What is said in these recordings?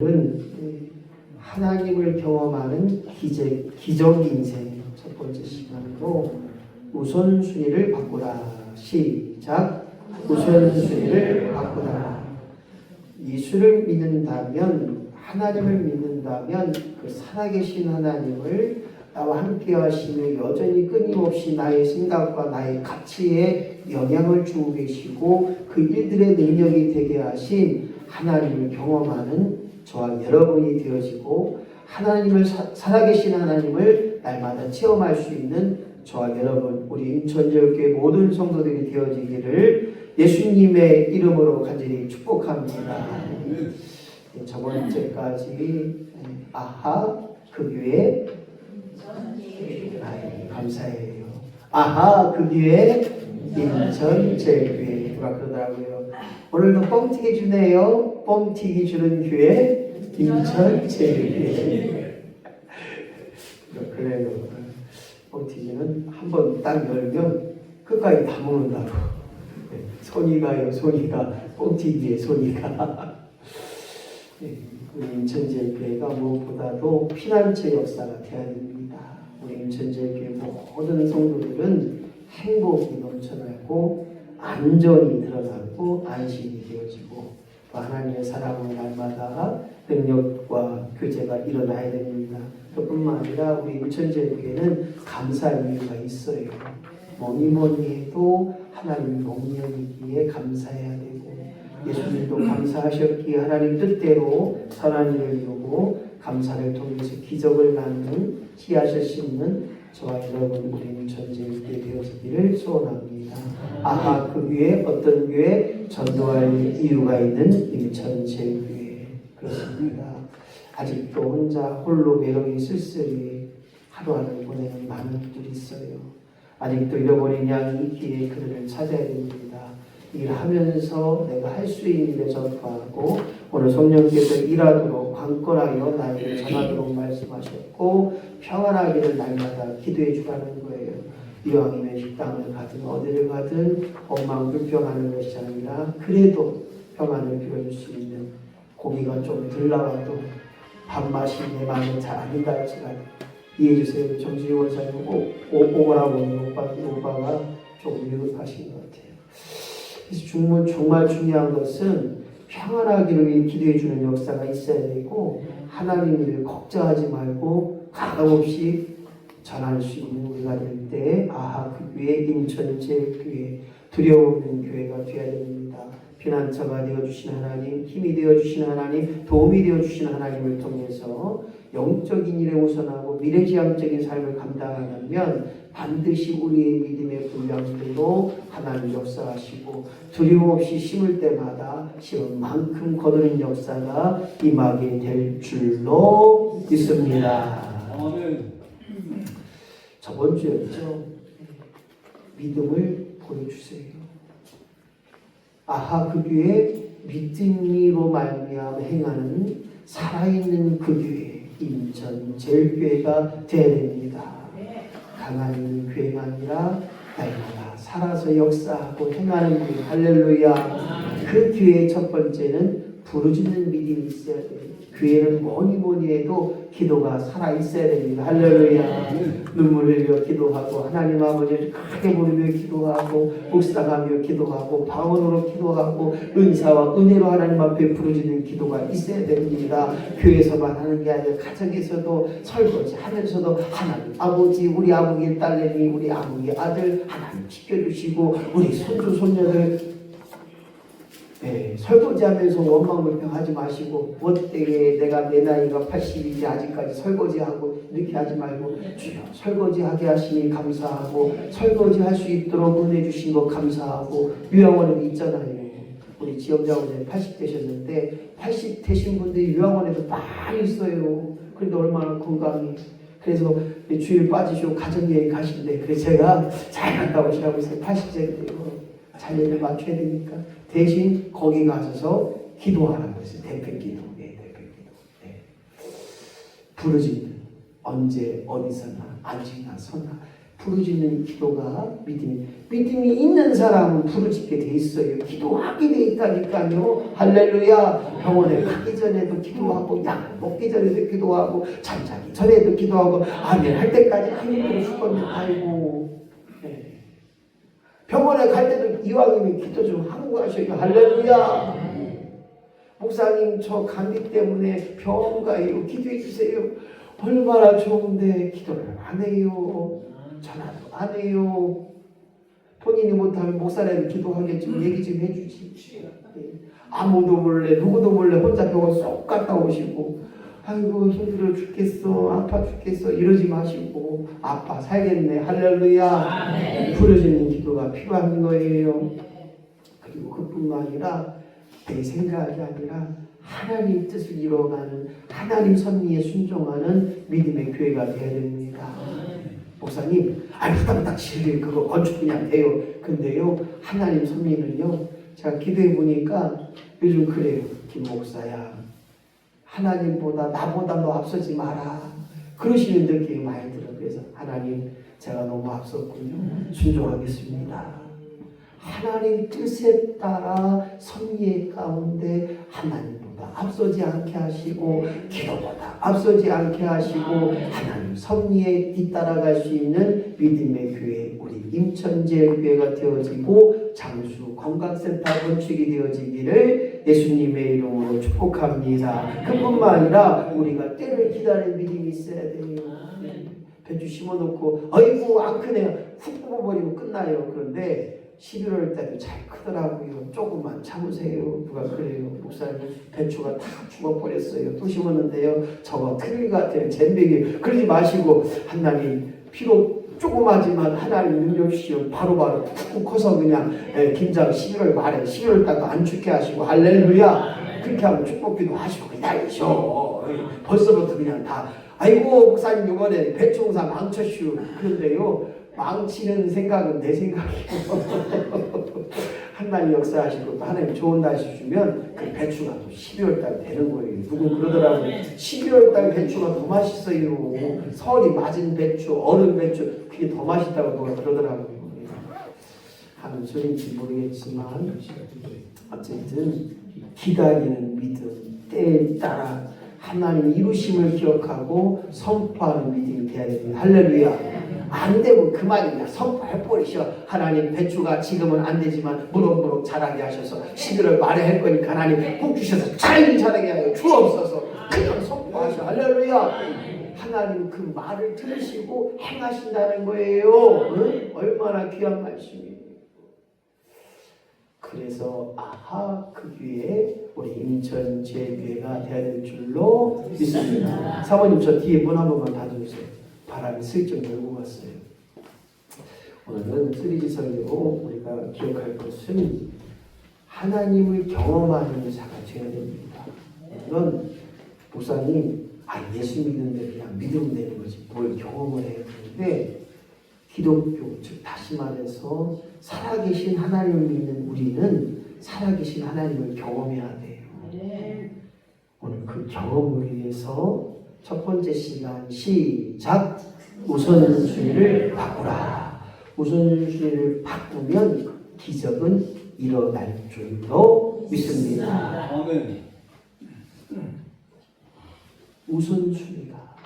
은 하나님을 경험하는 기적 인생 첫 번째 시간으로 우선순위를 바꾸라. 시작. 우선순위를 바꾸라. 예수를 믿는다면, 하나님을 믿는다면 그 살아계신 하나님을 나와 함께 하시며 여전히 끊임없이 나의 생각과 나의 가치에 영향을 주고 계시고 그 일들의 능력이 되게 하신 하나님을 경험하는 저와 여러분이 되어지고, 하나님을 살아계신 하나님을 날마다 체험할 수 있는 저와 여러분, 우리 인천제일교회 모든 성도들이 되어지기를 예수님의 이름으로 간절히 축복합니다. 저번 주까지 아하 그 교회 감사해요. 아하 그 교회 인천제일교회 누가 그러더라고요. 오늘도 뻥튀기 주네요. 뻥튀기 주는 교회 인천제일교회. 그래요. 뻥튀기는 한번 딱 열면 끝까지 다 먹는다고. 손이 가요. 손이가 뻥튀기에 손이가. 우리 인천제일교회가 무엇보다도 피난처 역사가 되어야 됩니다. 우리 인천제일교회 모든 성도들은 행복이 넘쳐나고 안전이 드러나고 안식이 되어지고 또 하나님의 사랑은 날마다 능력과 교제가 일어나야 됩니다. 그뿐만 아니라 우리 인천제일교회는 감사할 이유가 있어요. 뭐니 해도 하나님 명령이기에 감사해야 되고, 예수님도 감사하셨기에 하나님 뜻대로 선한 일을 이루고 감사를 통해서 기적을 낳는 씨앗을 심는 저와 여러분 우리 인천제일교회 되어지기를 소원합니다. 아하 그 교회 어떤 교회? 전도할 이유가 있는 인천제일교회. 그렇습니다. 아직도 혼자 홀로 외로이 쓸쓸히 하루하루 보내는 많은 분들이 있어요. 아직도 잃어버린 양이 기회에 그들을 찾아야 됩니다. 일하면서 내가 할 수 있는 일에 전파하고, 오늘 성령께서 일하도록 관건하여 나에게 전하도록 말씀하셨고 평안하기를 날마다 기도해 주라는 거예요. 이왕이면 식당을 가든 어디를 가든 엉망불평하는 것이 아니라 그래도 평안을 빌어줄 수 있는, 고기가 좀 덜 나와도 밥맛이 내 마음에 잘 안 든다 할지라도 이해해 주세요. 정주희 원사님 오라고 오빠가 조금 위급하신 것 같아요. 그래서 정말 중요한 것은 평안하기를 기도해 주는 역사가 있어야 되고, 하나님 일을 걱정하지 말고 가감없이 전할 수 있는 우리가 될 때 아하 그 교회 인천제일교회 두려움 없는 교회가 되어야 됩니다. 피난처가 되어주신 하나님, 힘이 되어주신 하나님, 도움이 되어주신 하나님을 통해서 영적인 일에 우선하고 미래지향적인 삶을 감당하면 반드시 우리의 믿음의 분량대로 하나님 역사하시고, 두려움 없이 심을 때마다 심은 만큼 거두는 역사가 임하게 될 줄로 믿습니다. 저번 주였죠. 믿음을 보여주세요. 아하 그 교회 믿음으로 말미암아 행하는 살아있는 그 교회 인천제일교회가 되어야 됩니다. 강한 교회가 아니라 날마다 살아서 역사하고 행하는 교회. 할렐루야. 그 교회의 첫 번째는 부르짖는 믿음이 있어야 돼요. 교회는 뭐니 해도 기도가 살아있어야 됩니다. 할렐루야. 눈물을 흘려 기도하고 하나님 아버지를 크게 부르며 기도하고 묵상하며 기도하고 방언으로 기도하고 은사와 은혜로 하나님 앞에 부르짖는 기도가 있어야 됩니다. 교회에서만 하는 게 아니라 가정에서도 설거지 하면서도 하나님 아버지, 우리 아무개 딸내미, 우리 아무개 아들 하나님 지켜주시고, 우리 손주 손녀들 설거지하면서 원망불평하지 마시고, 어때게 내가 내 나이가 80이지 아직까지 설거지하고 이렇게 하지 말고, 주여 설거지하게 하시니 감사하고, 설거지할 수 있도록 은혜 주신 거 감사하고. 요양원에 있잖아요. 우리 지역장원장님 80 되셨는데 80 되신 분들이 요양원에도 많이 있어요. 그런데 얼마나 건강해. 그래서 주일 빠지시고 가정여행 가신대. 그래서 제가 잘 간다고 하시라고 해서 80세인데요. 자녀를 맞춰야 되니까 대신 거기 가셔서 기도하라고 했어요. 대표기도. 대표기도. 부르짖는, 언제 어디서나 앉으나 서나 부르짖는 기도가 믿음이 있는 사람은 부르짖게 돼 있어요. 기도하게 돼 있다니까요. 할렐루야. 병원에 가기 전에도 기도하고 약 먹기 전에도 기도하고 잠자기 전에도 기도하고 아멘 할 때까지 힘들어 죽겠네. 아이고. 네. 병원에 갈 때도 이왕이면 기도 좀 하고 가셔요. 할렐루야. 목사님 저 감기 때문에 병원 가요. 기도해 주세요. 얼마나 좋은데 기도를 안 해요. 전화도 안 해요. 본인이 못하면 목사님이 기도하게 좀 얘기 좀 해주지. 아무도 몰래 누구도 몰래 혼자 병원 쏙 갔다 오시고 아이고 힘들어 죽겠어 아파 죽겠어 이러지 마시고 아파 살겠네. 할렐루야. 부르짖는 기도가 필요한 거예요. 그리고 그뿐만 아니라 내 생각이 아니라 하나님 뜻을 이뤄가는 하나님 섭리에 순종하는 믿음의 교회가 되어야 됩니다. 목사님, 후닥닥 지르게 그거 건축 그냥 돼요. 근데요, 하나님 섭리는요, 제가 기도해 보니까 요즘 그래요. 김 목사야, 하나님보다 나보다 너 앞서지 마라. 그러시는 느낌이 많이 들어요. 그래서 하나님, 제가 너무 앞섰군요. 순종하겠습니다. 하나님 뜻에 따라 섭리의 가운데 하나님보다 앞서지 않게 하시고 기도보다 앞서지 않게 하시고 하나님 섭리에 뒤따라갈 수 있는 믿음의 교회 우리 임천제일교회가 되어지고 장수 건강센터 건축이 되어지기를 예수님의 이름으로 축복합니다. 그뿐만 아니라 우리가 때를 기다리는 믿음이 있어야 돼요. 배추 심어놓고 아이고 안 크네요. 훅 뽑아버리고 끝나요. 그런데 11월 달에 잘 크더라고요. 조금만 참으세요. 누가 그래요. 목사님 배추가 다 죽어버렸어요. 또 심었는데요. 저거 틀리 같아요. 잼백이 그러지 마시고 하나님 비록 조그마지만 하나님 능력 주시오. 바로바로 푹 커서 그냥 김장 11월 말에 11월 달도 안 죽게 하시고 할렐루야. 그렇게 하면 축복기도 하시고 기다리셔. 벌써부터 그냥 다 아이고 목사님 이번에 배추 공사 망쳤슈. 그런데요. 망치는 생각은 내 생각이고 하나님 역사하시고 또 하나님 좋은 날씨 주면 그 배추가 또 12월 달 되는 거예요. 누군 그러더라고요. 12월 달 배추가 더 맛있어요. 설이 맞은 배추, 얼은 배추 그게 더 맛있다고 누가 그러더라고요. 하는 소리인지 모르겠지만 어쨌든 기다리는 믿음, 때에 따라 하나님 이루심을 기억하고 선포하는 믿음이 되어야 됩니다. 할렐루야. 안 되면 그만이야. 선포해버리셔. 하나님 배추가 지금은 안 되지만 무럭무럭 자라게 하셔서 11월 말에 할 거니까 하나님 복 주셔서 잘 자라게 하여 주옵소서. 그냥 선포하셔. 할렐루야. 하나님 그 말을 들으시고 행하신다는 거예요. 응? 얼마나 귀한 말씀이에요. 그래서 그 교회에 우리 임천제교회가 되어야 될 줄로 믿습니다. 사모님 저 뒤에 문 한 번만 닫아주세요. 바람이 슬쩍 열고 갔어요. 오늘은 쓰리지 설교로 우리가 기억할 것은 하나님을 경험하는 자가 되어야 됩니다. 물론 목사님 예수 믿는데 그냥 믿으면 되는 거지 뭘 경험을 해야 되는데 기독교 즉 다시 말해서 살아계신 하나님을 믿는 우리는 살아계신 하나님을 경험해야 돼요. 오늘 그 경험을 위해서 첫 번째 시간 시작. 우선순위를 바꾸라. 우선순위를 바꾸면 기적은 일어날 줄로 믿습니다. 우선순위가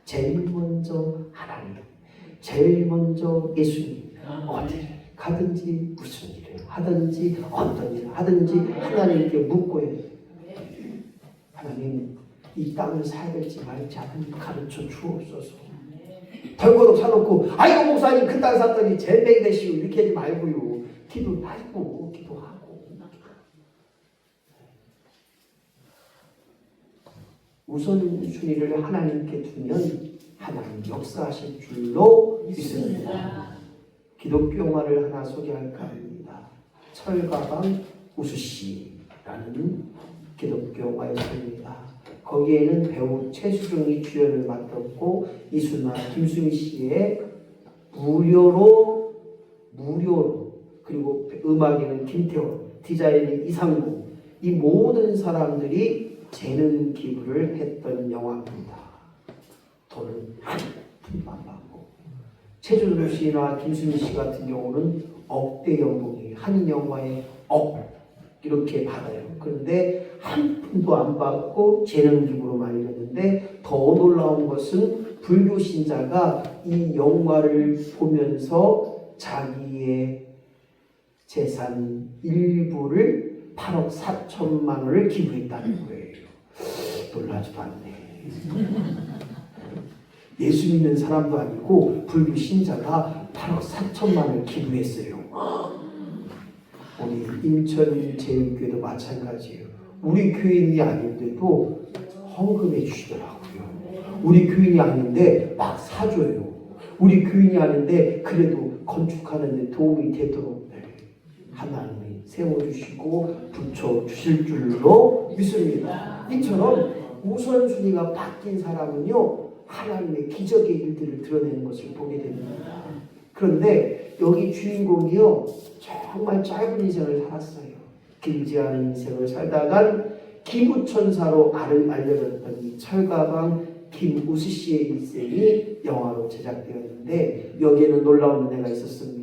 제일 먼저 하나님, 제일 먼저 예수님. 어디를 가든지 무슨 일을 하든지 어떤 일을 하든지 하나님께 묻고 해요. 하나님 이 땅을 사야 될지 말지 하나님 가르쳐 주옵소서. 덜거덕 사놓고 아이고 목사님 그 땅 샀더니 잼뱅이 되시고 이렇게 하지 말고요. 기도하고 기도하고 우선순위를 하나님께 두면 하나님 역사하실 줄로 믿습니다. 기독교 영화를 하나 소개할까 합니다. 철가방 우수씨라는 기독교 영화였습니다. 거기에는 배우 최수종이 주연을 맡았고 이순아, 김수미 씨의 무료로 그리고 음악에는 김태원, 디자인은 이상구 이 모든 사람들이 재능 기부를 했던 영화입니다. 돈을 한 푼도 안 받고 최준호 씨나 김수민 씨 같은 경우는 억대 연봉이 한인 영화에 이렇게 받아요. 그런데 한 푼도 안 받고 재능 기부로만 이뤘는데 더 놀라운 것은 불교 신자가 이 영화를 보면서 자기의 재산 일부를 8억 4천만 원을 기부했다는 거예요. 놀라지도 않네. 예수 믿는 사람도 아니고 불교 신자가 8억 4천만 원을 기부했어요. 우리 인천제일교회도 마찬가지예요. 우리 교인이 아닌데도 헌금해 주시더라고요. 우리 교인이 아닌데 막 사줘요. 우리 교인이 아닌데 그래도 건축하는 데 도움이 되도록 하나님이 세워주시고 붙여주실 줄로 믿습니다. 이처럼 우선순위가 바뀐 사람은요, 하나님의 기적의 일들을 드러내는 것을 보게 됩니다. 그런데 여기 주인공이요, 정말 짧은 인생을 살았어요. 길지 않은 인생을 살다간 기부천사로 알려졌던 이 철가방 김우수 씨의 일생이 영화로 제작되었는데 여기에는 놀라운 은혜가 있었습니다.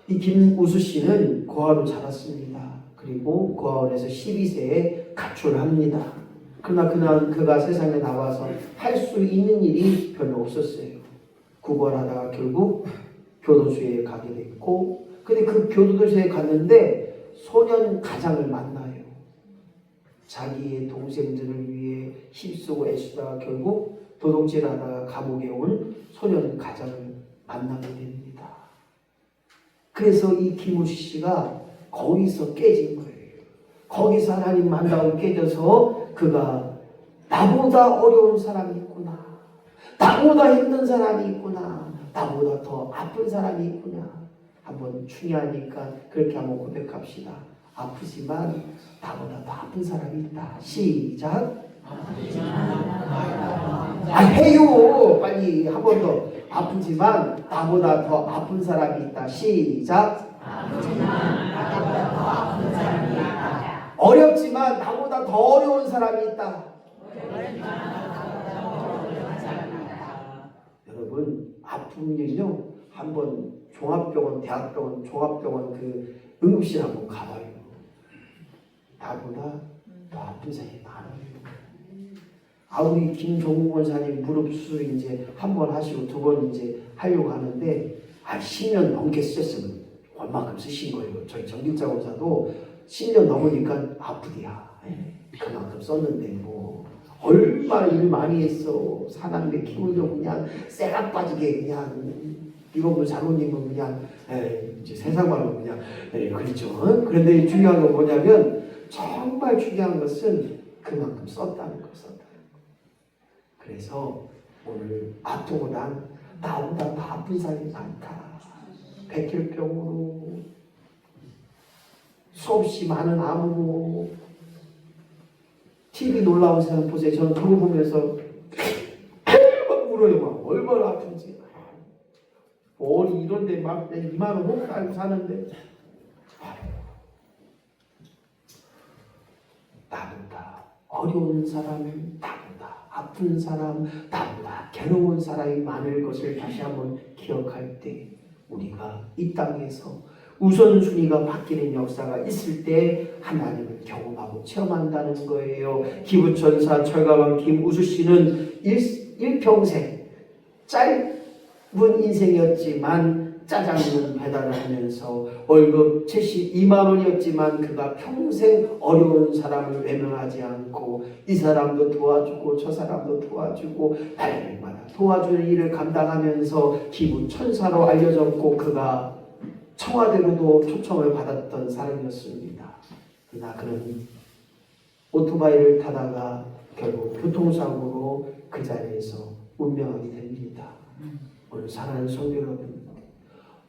이 김우수 씨는 고아로 자랐습니다. 그리고 고아원에서 12세에 가출을 합니다. 그러나 그가 세상에 나와서 할 수 있는 일이 별로 없었어요. 구걸하다가 결국 교도소에 가게 됐고, 근데 그 교도소에 갔는데 소년 가장을 만나요. 자기의 동생들을 위해 힘쓰고 애쓰다가 결국 도둑질하다가 감옥에 온 소년 가장을 만나게 됩니다. 그래서 이 김우수 씨가 거기서 깨진 거예요. 거기서 하나님 만나고 깨져서 그가 나보다 어려운 사람이 있구나, 나보다 힘든 사람이 있구나, 나보다 더 아픈 사람이 있구나. 한번 중요하니까 그렇게 한번 고백합시다. 아프지만 나보다 더 아픈 사람이 있다. 시작. 해요. 빨리 한 번 더. 아프지만 나보다 더 아픈 사람이 있다. 시작. 어렵지만 나보다 더 어려운 사람이 있다. 여러분, 아픈 일은요, 한번 종합병원, 대학병원, 종합병원 그 응급실 한번 가봐요. 나보다 더 아픈 사람이 많아요. 우리 김종국 원사님 무릎 수술 이제 한 번 하시고 두 번 이제 하려고 하는데 10년 넘게 쓰셨으면 얼마큼 쓰신 거예요. 저희 정길자 원사도 10년 넘으니까 아프디야. 그만큼 썼는데 뭐 얼마나 일 많이 했어. 사람들 키우려고 그냥 쇠가 빠지게 그냥 이거 잘못이면 그냥 이제 세상 말로 그냥 그렇죠. 그런데 중요한 건 뭐냐면, 정말 중요한 것은 그만큼 썼다는 거. 그래서 오늘 아프고 나보다 더 아픈 사람이 많다. 백혈병으로, 수없이 많은 암으로. TV 놀라운 사람 보세요. 저는 그거 보면서 막 울어요. 막 얼마나 아픈지. 머리 이런데 막 2만 원 못 알고 사는데 나보다 어려운 사람은 나보다 아픈 사람, 나보다 괴로운 사람이 많을 것을 다시 한번 기억할 때, 우리가 이 땅에서 우선순위가 바뀌는 역사가 있을 때 하나님을 경험하고 체험한다는 거예요. 기부천사 철가방 김우수 씨는 일평생 짧은 인생이었지만 짜장면 배달을 하면서 월급 72만 원이었지만 그가 평생 어려운 사람을 외면하지 않고 이 사람도 도와주고 저 사람도 도와주고 날마다 도와주는 일을 감당하면서 기부천사로 알려졌고, 그가 청와대로도 초청을 받았던 사람이었습니다. 그러나 그는 오토바이를 타다가 결국 교통사고로 그 자리에서 운명하게 됩니다. 오늘 사랑하는 성도 여러분,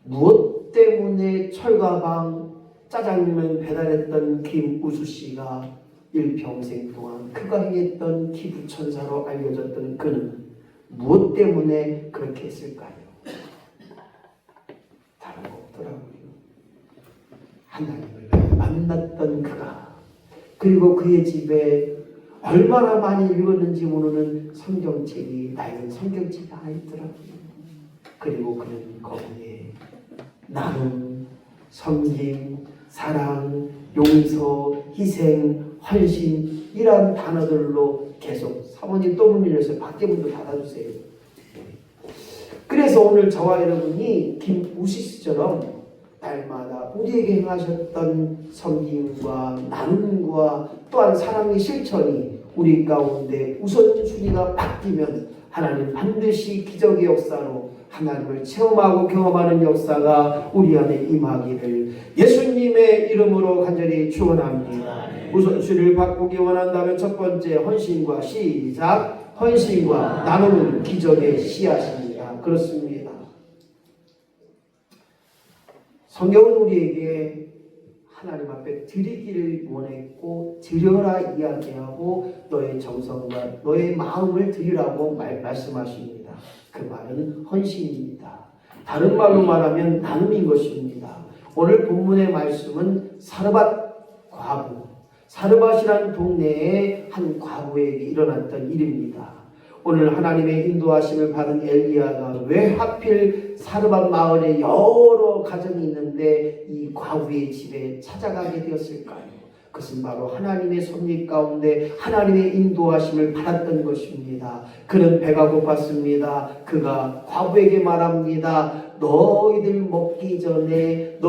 무엇 때문에 철가방 짜장면 배달했던 김우수 씨가 일평생 동안 그가 행했던 기부천사로 알려졌던 그는 무엇 때문에 그렇게 했을까요? 다른 거 없더라고요. 하나님을 만났던 그가, 그리고 그의 집에 얼마나 많이 읽었는지 모르는 성경책이 낡은 성경책이 하나 있더라고요. 그리고 그는 거기에 나눔, 섬김, 사랑, 용서, 희생, 헌신 이런 단어들로 계속 사모님 또 문 열려서 밖에 문도 닫아주세요. 그래서 오늘 저와 여러분이 김우시 씨처럼 날마다 우리에게 행하셨던 섬김과 나눔과 또한 사랑의 실천이 우리 가운데 우선순위가 바뀌면 하나님 반드시 기적의 역사로 하나님을 체험하고 경험하는 역사가 우리 안에 임하기를 예수님의 이름으로 간절히 축원합니다. 우선순위를 바꾸기 원한다면 첫 번째 헌신과 시작. 헌신과 나눔은 기적의 씨앗입니다. 그렇습니다. 성경은 우리에게 하나님 앞에 드리기를 원했고 드려라 이야기하고 너의 정성과 너의 마음을 드리라고 말씀하십니다. 그 말은 헌신입니다. 다른 말로 말하면 나눔인 것입니다. 오늘 본문의 말씀은 사르밧 과부, 사르밧이라는 동네에 한 과부에게 일어났던 일입니다. 오늘 하나님의 인도하심을 받은 엘리야가 왜 하필 사르밧 마을에 여러 가정이 있는데 이 과부의 집에 찾아가게 되었을까요? 그것은 바로 하나님의 섭리 가운데 하나님의 인도하심을 받았던 것입니다. 그는 배가 고팠습니다. 그가 과부에게 말합니다. 너희들 먹기 전에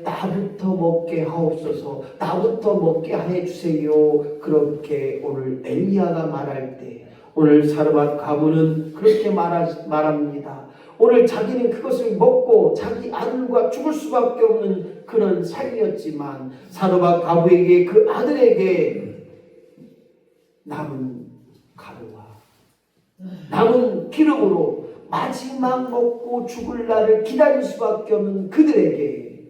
나부터 먹게 하옵소서. 나부터 먹게 해주세요. 그렇게 오늘 엘리야가 말할 때 오늘 사르밧 과부는 그렇게 말합니다. 오늘 자기는 그것을 먹고 자기 아들과 죽을 수밖에 없는 그런 삶이었지만 사르밧 과부에게 그 아들에게 남은 가루와 남은 기름으로 마지막 먹고 죽을 날을 기다릴 수밖에 없는 그들에게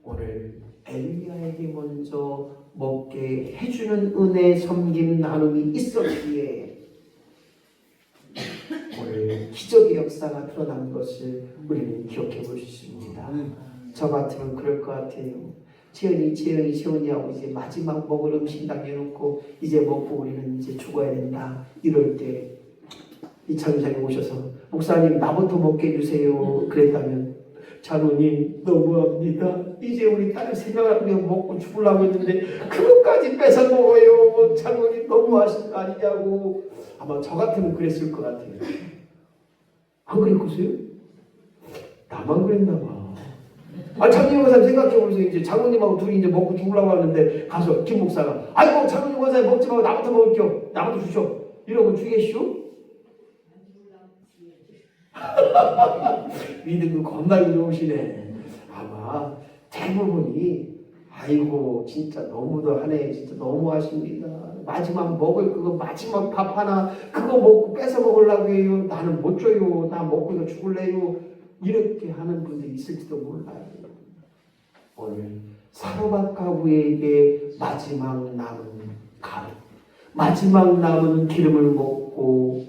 오늘 엘리야에게 먼저 먹게 해주는 은혜, 섬김, 나눔이 있었기에 오늘 기적의 역사가 드러난 것을 우리는 기억해 볼 수 있습니다. 저 같으면 그럴 것 같아요. 세훈이하고 이제 마지막 먹을 음식 남겨놓고 이제 먹고 우리는 이제 죽어야 된다. 이럴 때 이창장이 오셔서 목사님 나부터 먹게 해주세요. 그랬다면 장로님 너무합니다. 이제 우리 딸을 생각하면 먹고 죽으려고 했는데 그것까지 뺏어 먹어요. 장로님 너무하신 거 아니냐고. 아마 저 같으면 그랬을 것 같아요. 안 그랬겠어요? 나만 그랬나 봐. 장로님 원사님 생각해보세요. 이제 장로님하고 둘이 이제 먹고 죽으려고 하는데 가서 김 목사가 아이고 장로님 원사님 먹지 말고 나부터 먹을게요. 나부터 주셔. 이러고 주겠슈? 믿음도 겁나게 좋으시네. 아마 대부분이 아이고 진짜 너무도 하네. 진짜 너무하십니다. 마지막 먹을 그거 마지막 밥 하나 그거 먹고 뺏어 먹으려고 해요. 나는 못 줘요. 나 먹고 이거 죽을래요. 이렇게 하는 분들이 있을지도 몰라요. 오늘 사르밧 과부에게 마지막 남은 가루, 마지막 남은 기름을 먹고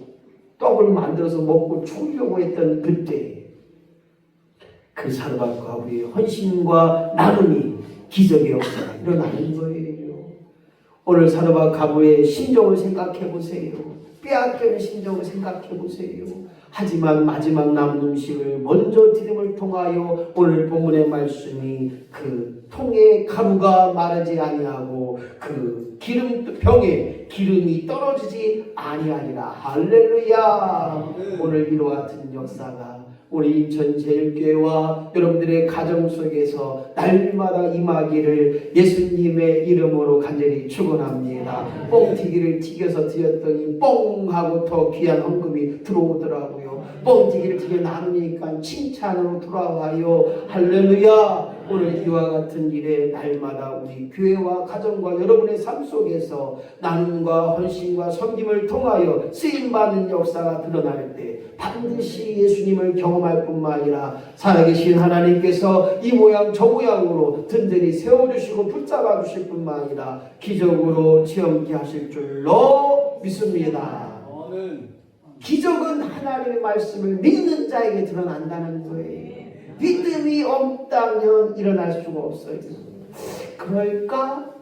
떡을 만들어서 먹고 죽으려고 했던 그때 그 사르밧 과부의 헌신과 나눔이 기적의 역사가 일어나는 거예요. 오늘 사르밧 과부의 심정을 생각해 보세요. 빼앗기는 심정을 생각해 보세요. 하지만 마지막 남은 음식을 먼저 드림을 통하여 오늘 본문의 말씀이 그 통에 가루가 마르지 아니하고 그 기름병에 기름이 떨어지지 아니하니라. 할렐루야. 오늘 이와 같은 역사가 우리 인천제일교회와 여러분들의 가정 속에서 날마다 임하기를 예수님의 이름으로 간절히 축원합니다. 뻥튀기를 튀겨서 드렸더니 뻥 하고 더 귀한 헌금이 들어오더라고요. 뻥튀기를 튀겨 나누니까 칭찬으로 돌아와요. 할렐루야. 오늘 이와 같은 일에 날마다 우리 교회와 가정과 여러분의 삶 속에서 나눔과 헌신과 섬김을 통하여 쓰임받는 역사가 드러날 때 반드시 예수님을 경험할 뿐만 아니라 살아계신 하나님께서 이 모양 저 모양으로 든든히 세워주시고 붙잡아 주실 뿐만 아니라 기적으로 체험케 하실 줄로 믿습니다. 기적은 하나님의 말씀을 믿는 자에게 드러난다는 거예요. 믿음이 없다면 일어날 수가 없어요. 그럴까?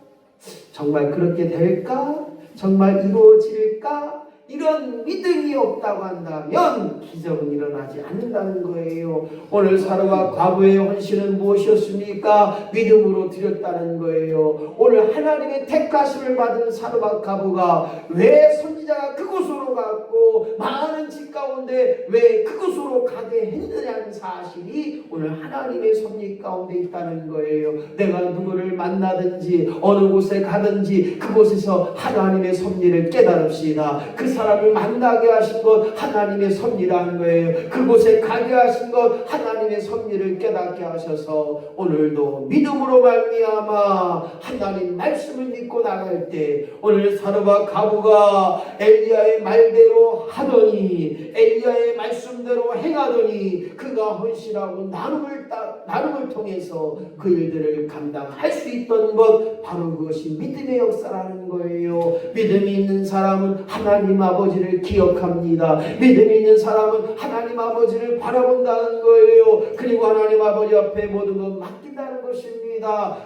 정말 그렇게 될까? 정말 이루어질까? 이런 믿음이 없다고 한다면 기적은 일어나지 않는다는 거예요. 오늘 사르와 과부의 헌신은 무엇이었습니까? 믿음으로 드렸다는 거예요. 오늘 하나님의 택하심을 받은 사르와 과부가 왜 선지자가 그곳으로 갔고 많은 집 가운데 왜 그곳으로 가게 했느냐는 사실이 오늘 하나님의 섭리 가운데 있다는 거예요. 내가 누구를 만나든지 어느 곳에 가든지 그곳에서 하나님의 섭리를 깨달읍시다. 그 사람을 만나게 하신 것 하나님의 섭리라는 거예요. 그곳에 가게 하신 것 하나님의 섭리를 깨닫게 하셔서 오늘도 믿음으로 말미암아 하나님 말씀을 믿고 나갈 때 오늘 사르와 과부가 엘리야의 말대로 하더니 엘리야의 말씀대로 행하더니 그가 헌신하고 나눔을 통해서 그 일들을 감당할 수 있던 것 바로 그것이 믿음의 역사라는 거예요. 믿음이 있는 사람은 하나님 아버지를 기억합니다. 믿음이 있는 사람은 하나님 아버지를 바라본다는 거예요. 그리고 하나님 아버지 앞에 모든 것 맡긴다는 것입니다.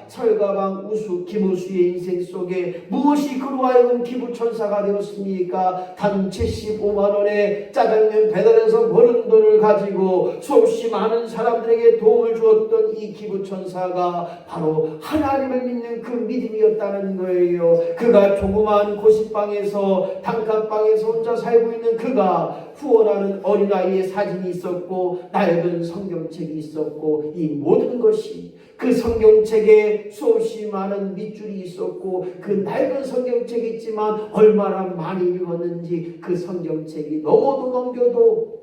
철가방 우수 김우수의 인생 속에 무엇이 그로 하여금 기부천사가 되었습니까? 단 75만 원의 짜장면 배달해서 버는 돈을 가지고 수없이 많은 사람들에게 도움을 주었던 이 기부천사가 바로 하나님을 믿는 그 믿음이었다는 거예요. 그가 조그마한 고시방에서 단칸방에서 혼자 살고 있는 그가 후원하는 어린아이의 사진이 있었고 낡은 성경책이 있었고 이 모든 것이 그 성경책에 수없이 많은 밑줄이 있었고 그 낡은 성경책이 있지만 얼마나 많이 읽었는지 그 성경책이 넘겨도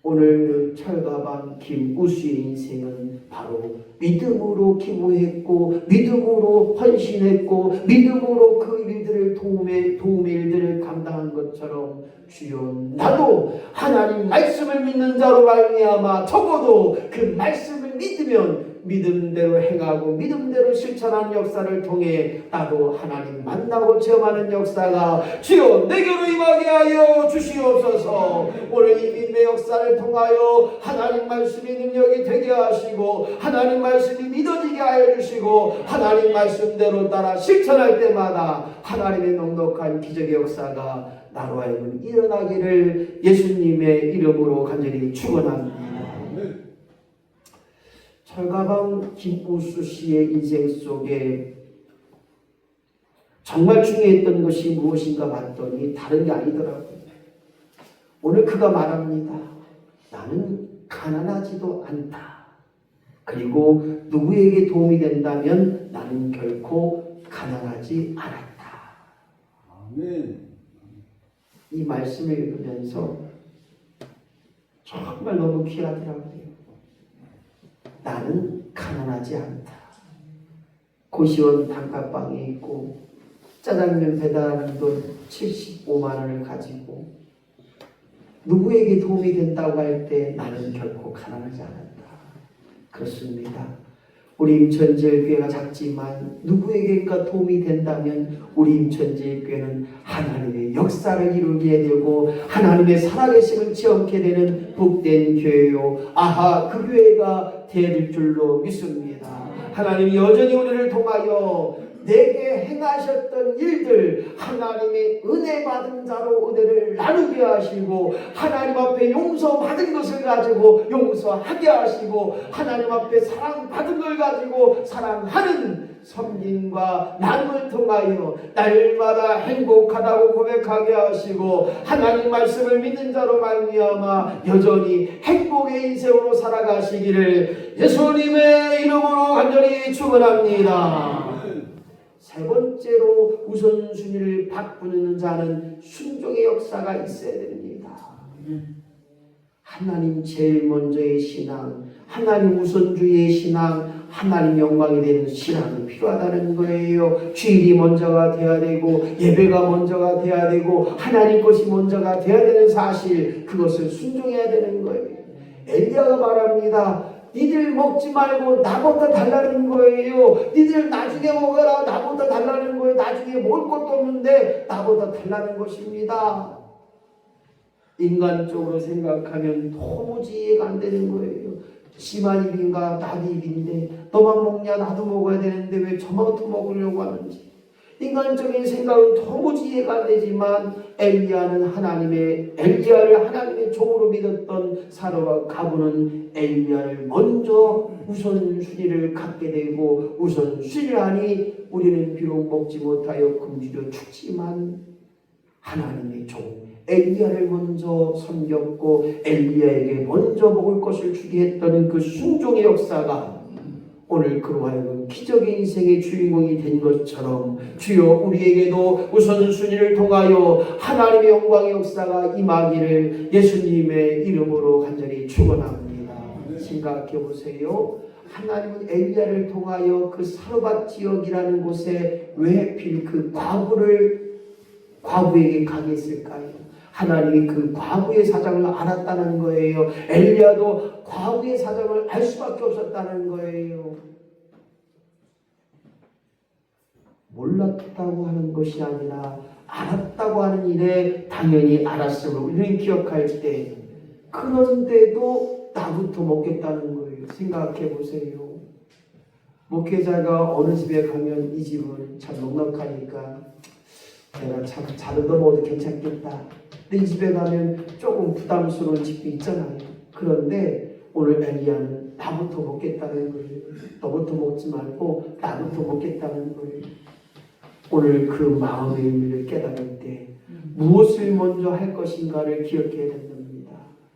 오늘 철가방 김우수의 인생은 바로 믿음으로 기부했고 믿음으로 헌신했고 믿음으로 그 일들을 도움의 일들을 감당한 것처럼 주여 나도 하나님 말씀을 믿는 자로 말미암아 적어도 그 말씀을 믿으면 믿음대로 행하고 믿음대로 실천하는 역사를 통해 나도 하나님 만나고 체험하는 역사가 주여 내게로 임하게 하여 주시옵소서. 오늘 이 믿음의 역사를 통하여 하나님 말씀의 능력이 되게 하시고 하나님 말씀이 믿어지게 하여 주시고 하나님 말씀대로 따라 실천할 때마다 하나님의 넉넉한 기적의 역사가 나로 하여금 일어나기를 예수님의 이름으로 간절히 축원합니다. 철가방 김우수 씨의 인생 속에 정말 중요했던 것이 무엇인가 봤더니 다른 게 아니더라고요. 오늘 그가 말합니다. 나는 가난하지도 않다. 그리고 누구에게 도움이 된다면 나는 결코 가난하지 않았다. 아멘. 이 말씀을 읽으면서 정말 너무 귀하더라고요. 나는 가난하지 않다. 고시원 단칸방에 있고 짜장면 배달하는 돈 75만 원을 가지고 누구에게 도움이 된다고 할 때 나는 결코 가난하지 않았다. 그렇습니다. 우리 임천제일교회가 작지만 누구에게가 도움이 된다면 우리 임천제일교회는 하나님의 역사를 이루게 되고 하나님의 살아계심을 체험하게 되는 복된 교회요. 아하, 그 교회가 될 줄로 믿습니다. 하나님이 여전히 우리를 통하여 내게 행하셨던 일들 하나님의 은혜 받은 자로 은혜를 나누게 하시고 하나님 앞에 용서받은 것을 가지고 용서하게 하시고 하나님 앞에 사랑받은 걸 가지고 사랑하는 섬김과 나눔을 통하여 날마다 행복하다고 고백하게 하시고 하나님 말씀을 믿는 자로 말미암아 여전히 행복의 인생으로 살아가시기를 예수님의 이름으로 간절히 축원합니다. 세 번째로 우선순위를 바꾸는 자는 순종의 역사가 있어야 됩니다. 하나님 제일 먼저의 신앙, 하나님 우선주의의 신앙, 하나님 영광이 되는 신앙이 필요하다는 거예요. 주일이 먼저가 돼야 되고 예배가 먼저가 돼야 되고 하나님 것이 먼저가 돼야 되는 사실, 그것을 순종해야 되는 거예요. 엘리야가 말합니다. 니들 먹지 말고 나보다 달라는 거예요. 니들 나중에 먹어라. 나보다 달라는 거예요. 나중에 먹을 것도 없는데 나보다 달라는 것입니다. 인간적으로 생각하면 도무지 이해가 안 되는 거예요. 지만 입인가 나도 입인데 너만 먹냐 나도 먹어야 되는데 왜 저만부터 먹으려고 하는지. 인간적인 생각은 도무지 이해가 안 되지만 엘리야를 하나님의 종으로 믿었던 사로와 가부는 엘리야를 먼저 우선순위를 갖게 되고, 우선순위를 하니 우리는 비록 먹지 못하여 굶주려 죽지만 하나님의 종 엘리야를 먼저 섬겼고 엘리야에게 먼저 먹을 것을 주게 했던 그 순종의 역사가 오늘 그로 하여금 기적의 인생의 주인공이 된 것처럼 주여 우리에게도 우선순위를 통하여 하나님의 영광의 역사가 임하기를 예수님의 이름으로 간절히 축원합니다. 생각해 보세요. 하나님은 엘리야를 통하여 그 사르밧 지역이라는 곳에 왜 하필 그 과부에게 가게 했을까요? 하나님이 그 과부의 사정을 알았다는 거예요. 엘리야도 과부의 사정을 알 수밖에 없었다는 거예요. 몰랐다고 하는 것이 아니라 알았다고 하는 일에 당연히 알았음을 우리는 기억할 때, 그런데도 나부터 먹겠다는 거예요. 생각해 보세요. 목회자가 어느 집에 가면 이 집은 참 넉넉하니까 내가 참 잘은 넘어도 괜찮겠다. 근데 이 집에 가면 조금 부담스러운 집도 있잖아요. 그런데 오늘 엘리야는 나부터 먹겠다는 거예요. 너부터 먹지 말고 나부터 먹겠다는 거예요. 오늘 그 마음의 의미를 깨달을 때 무엇을 먼저 할 것인가를 기억해야 된답니다.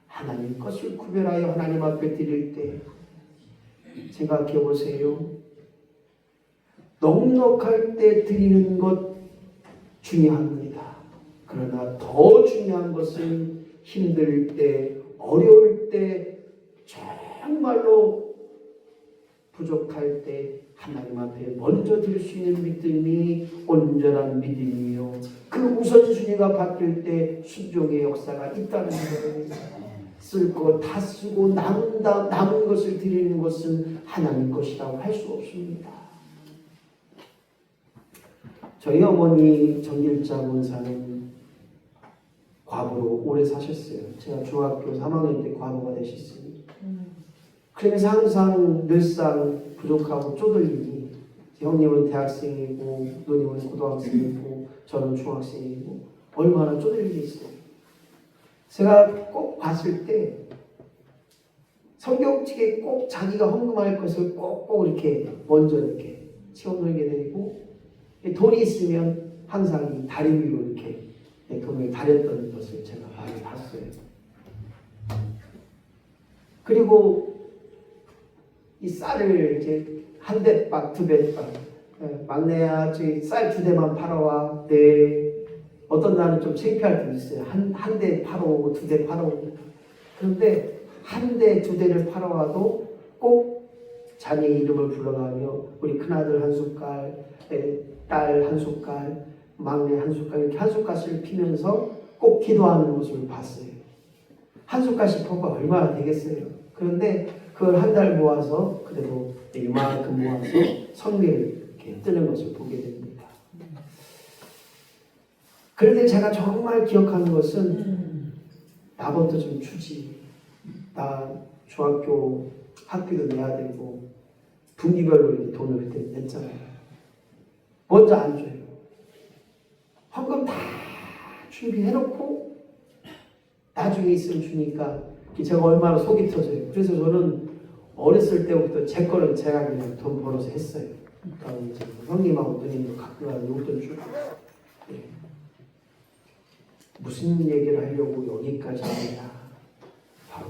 하나님 것을 구별하여 하나님 앞에 드릴 때 생각해 보세요. 넉넉할 때 드리는 것 중요합니다. 그러나 더 중요한 것은 힘들 때, 어려울 때, 정말로 부족할 때 하나님 앞에 먼저 드릴 수 있는 믿음이 온전한 믿음이요, 그 우선순위가 바뀔 때 순종의 역사가 있다는 거예요. 쓸 거 다 쓰고 남은 것을 드리는 것은 하나님 것이라고 할 수 없습니다. 저희 어머니 정길자 원사는 과부로 오래 사셨어요. 제가 중학교 3학년 때 과부가 되셨어요. 그래서 항상 늘상 부족하고 쪼들리니, 형님은 대학생이고 누님은 고등학생이고 저는 중학생이고 얼마나 쪼들리겠어요. 제가 꼭 봤을 때 성경책에 꼭 자기가 헌금할 것을 꼭 이렇게 먼저 이렇게 채워놓게 되고, 돈이 있으면 항상 이 다리 위로 이렇게 돈을 다렸던 것을 제가 많이 봤어요. 그리고 이 쌀을 이제 한 대박, 두 대박, 막내야 저희 쌀 2대만 팔아와. 네. 어떤 날은 좀 창피할 때도 있어요. 한 대 팔아오고 2대 팔아오고. 그런데 한 대, 2대를 팔아와도 꼭 자녀 이름을 불러가며 우리 큰아들 한 숟갈, 딸 한 숟갈, 막내 한 숟갈, 이렇게 한 숟갈씩 피면서 꼭 기도하는 모습을 봤어요. 한 숟갈씩 퍼가 얼마나 되겠어요. 그런데 그걸 한 달 모아서 그래도 이만큼 모아서 성례를 이렇게 뜨는 것을 보게 됩니다. 그런데 제가 정말 기억하는 것은 나부터 좀 주지. 나 중학교 학비도 내야 되고 분기별로 이렇게 돈을 냈잖아요. 먼저 안 줘요. 헌금 다 준비해놓고 나중에 있으면 주니까 제가 얼마나 속이 터져요. 그래서 저는 어렸을 때부터 제 거는 제가 그냥 돈 벌어서 했어요. 그러니까 이제 형님하고 누님도 가끔 가서 용돈 주고. 네. 무슨 얘기를 하려고 여기까지 하냐. 바로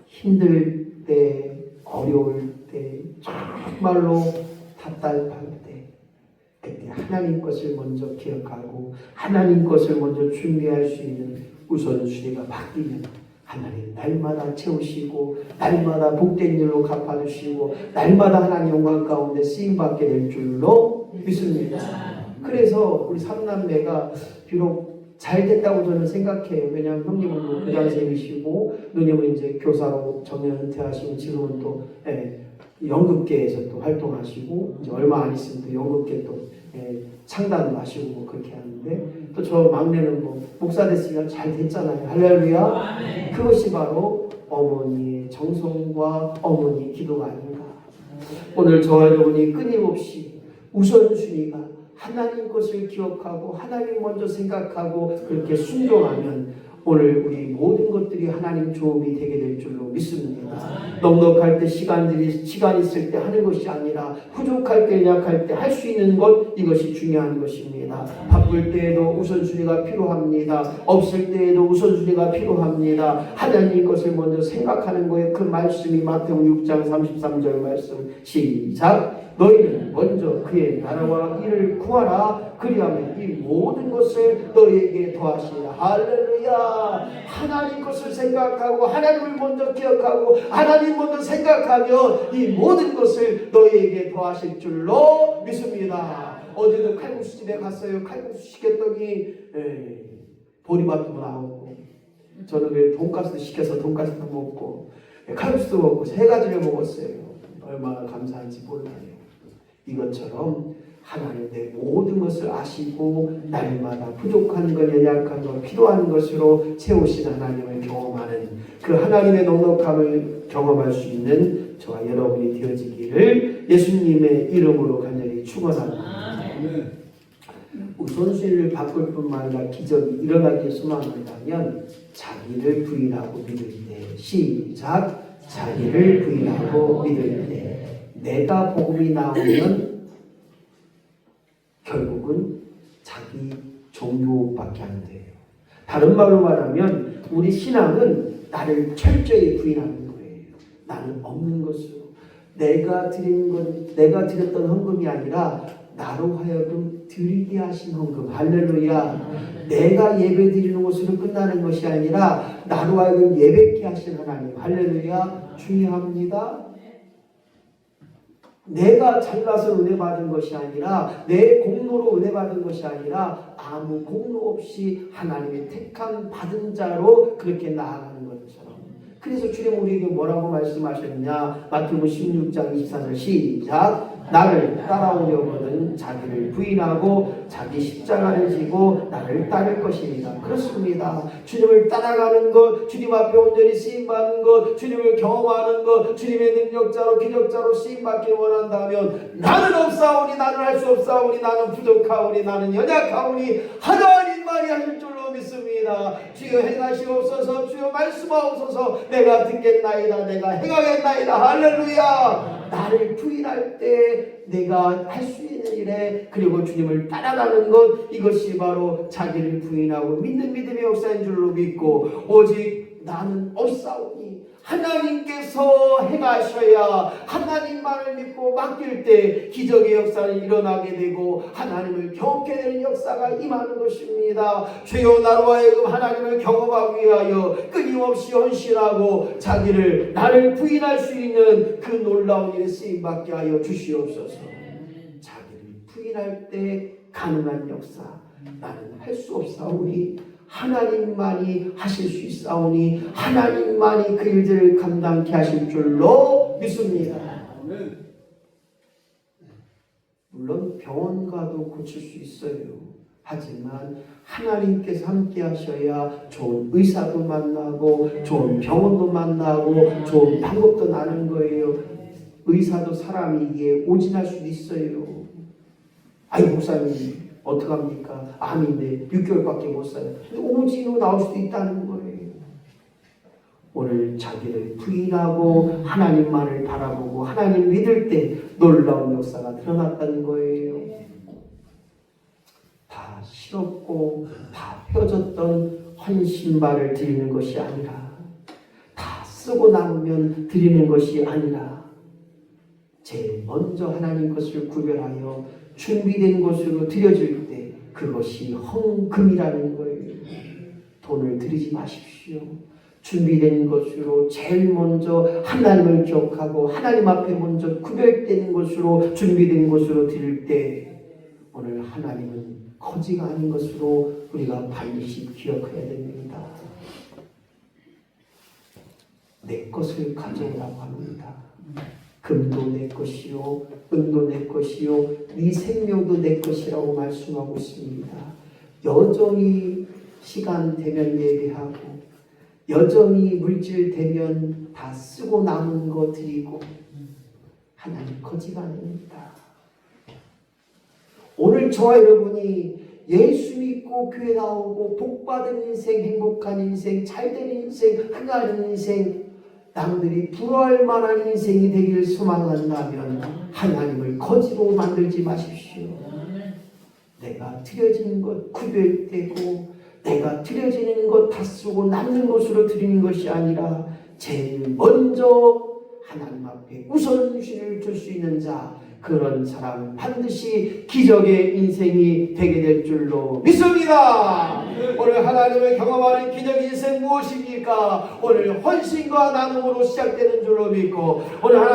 힘들 때, 어려울 때, 정말로 답답할 때, 그때 하나님 것을 먼저 기억하고 하나님 것을 먼저 준비할 수 있는 우선순위가 바뀌면 하나님 날마다 채우시고 날마다 복된 일로 갚아주시고 날마다 하나님 영광 가운데 쓰임받게 될 줄로 믿습니다. 그래서 우리 삼남매가 비록 잘 됐다고 저는 생각해요. 왜냐하면 형님은 교장선생님이시고 누님은 이제 교사로 정년 은퇴하시고 지금은 또 연극계에서 또 활동하시고 이제 얼마 안 있으면 또 연극계 또 창단도 하시고 뭐 그렇게 하는데, 또 저 막내는 뭐 목사 됐으면 잘 됐잖아요. 할렐루야. 그것이 바로 어머니의 정성과 어머니의 기도가 아닌가. 오늘 저와 여러분이 끊임없이 우선순위가 하나님 것을 기억하고 하나님 먼저 생각하고 그렇게 순종하면 오늘 우리 모든 것들이 하나님 도움이 되게 될 줄로 믿습니다. 넉넉할 때 시간 있을 때 하는 것이 아니라 부족할 때 약할 때 할 수 있는 것, 이것이 중요한 것입니다. 바쁠 때에도 우선순위가 필요합니다. 없을 때에도 우선순위가 필요합니다. 하나님 것을 먼저 생각하는 거에 그 말씀이 마태복음 6장 33절 말씀 시작. 너희는 먼저 그의 나라와 일을 구하라. 그리하면 이 모든 것을 너희에게 더하시리라. 할렐루야. 하나님 것을 생각하고 하나님을 먼저 기억하고 하나님 먼저 생각하면 이 모든 것을 너희에게 더하실 줄로 믿습니다. 어제도 칼국수집에 갔어요. 칼국수 시켰더니 보리밥도 나오고, 저는 왜 돈가스도 시켜서 돈가스도 먹고 칼국수도 먹고 세 가지를 먹었어요. 얼마나 감사한지 몰라요. 이것처럼 하나님 내 모든 것을 아시고 날마다 부족한 것, 연약한 것, 필요한 것으로 채우신 하나님을 경험하는 그 하나님의 넉넉함을 경험할 수 있는 저와 여러분이 되어지기를 예수님의 이름으로 간절히 축원합니다. 우선순위를 바꿀 뿐만 아니라 기적이 일어나기에 소망한다면 자기를 부인하고 믿을 때, 시작. 자기를 부인하고 믿을 때 내가 복음이 나오면 결국은 자기 종교밖에 안 돼요. 다른 말로 말하면 우리 신앙은 나를 철저히 부인하는 거예요. 나는 없는 것으로 내가 드렸던 헌금이 아니라 나로 하여금 드리게 하신 헌금. 할렐루야. 내가 예배 드리는 것으로 끝나는 것이 아니라 나로 하여금 예배케 하신 하나님. 할렐루야. 중요합니다. 내가 잘나서 은혜 받은 것이 아니라 내 공로로 은혜 받은 것이 아니라 아무 공로 없이 하나님의 택함 받은 자로 그렇게 나아가는 것처럼. 그래서 주님 우리에게 뭐라고 말씀하셨냐? 마태복음 16장 24절 시작. 나를 따라오려거든 자기를 부인하고 자기 십자가를 지고 나를 따를 것입니다. 그렇습니다. 주님을 따라가는 것, 주님 앞에 온전히 쓰임받는 것, 주님을 경험하는 것, 주님의 능력자로 기적자로 쓰임받기 원한다면 나는 없사오니, 나는 할 수 없사오니, 나는 부족하오니, 나는 연약하오니 하나님만이 하실 줄로 믿습니다. 주여 행하시옵소서. 주여 말씀하옵소서. 내가 듣겠나이다. 내가 행하겠나이다. 할렐루야. 나를 부인할 때 내가 할 수 있는 일에, 그리고 주님을 따라가는 것, 이것이 바로 자기를 부인하고 믿는 믿음의 역사인 줄로 믿고, 오직 나는 없사오니 하나님께서 행하셔야 하나님만을 믿고 맡길 때 기적의 역사는 일어나게 되고 하나님을 경험하게 되는 역사가 임하는 것입니다. 주여 나로 하여금 하나님을 경험하기 위하여 끊임없이 헌신하고 자기를 나를 부인할 수 있는 그 놀라운 일에 쓰임받게 하여 주시옵소서. 자기를 부인할 때 가능한 역사, 나는 할 수 없사오니 하나님만이 하실 수 있사오니 하나님만이 그 일들을 감당케 하실 줄로 믿습니다. 물론 병원 가도 고칠 수 있어요. 하지만 하나님께서 함께 하셔야 좋은 의사도 만나고 좋은 병원도 만나고 좋은 방법도 나는 거예요. 의사도 사람이 이게 오진할 수도 있어요. 아이 목사님 어떡합니까? 암인데 6개월밖에 못 살아요. 오진으로 나올 수도 있다는 거예요. 오늘 자기를 부인하고 하나님만을 바라보고 하나님 믿을 때 놀라운 역사가 드러났다는 거예요. 다 싫었고 다 펴졌던 헌신발을 드리는 것이 아니라, 다 쓰고 남으면 드리는 것이 아니라, 제일 먼저 하나님 것을 구별하여 준비된 것으로 드려질 때 그것이 헌금이라는 거예요. 돈을 드리지 마십시오. 준비된 것으로 제일 먼저 하나님을 기억하고 하나님 앞에 먼저 구별되는 것으로 준비된 것으로 드릴 때 오늘 하나님은 거지가 아닌 것으로 우리가 반드시 기억해야 됩니다. 내 것을 가져오라고 합니다. 금도 내 것이요, 은도 내 것이요, 네 생명도 내 것이라고 말씀하고 있습니다. 여전히 시간 되면 예배하고, 여전히 물질 되면 다 쓰고 남은 거 드리고, 하나님 거지가 아닙니다. 오늘 저와 여러분이 예수 믿고 교회 나오고 복받은 인생, 행복한 인생, 잘된 인생, 흥한 인생, 남들이 부러워할 만한 인생이 되기를 소망한다면 하나님을 거지로 만들지 마십시오. 내가 드려지는 것 구별되고 내가 드려지는 것 다 쓰고 남는 것으로 드리는 것이 아니라 제일 먼저 하나님 앞에 우선순위를 줄 수 있는 자, 그런 사람은 반드시 기적의 인생이 되게 될 줄로 믿습니다. 오늘 하나님을 경험하는 기적 인생 무엇입니까? 오늘 헌신과 나눔으로 시작되는 줄로 믿고 오늘 하나님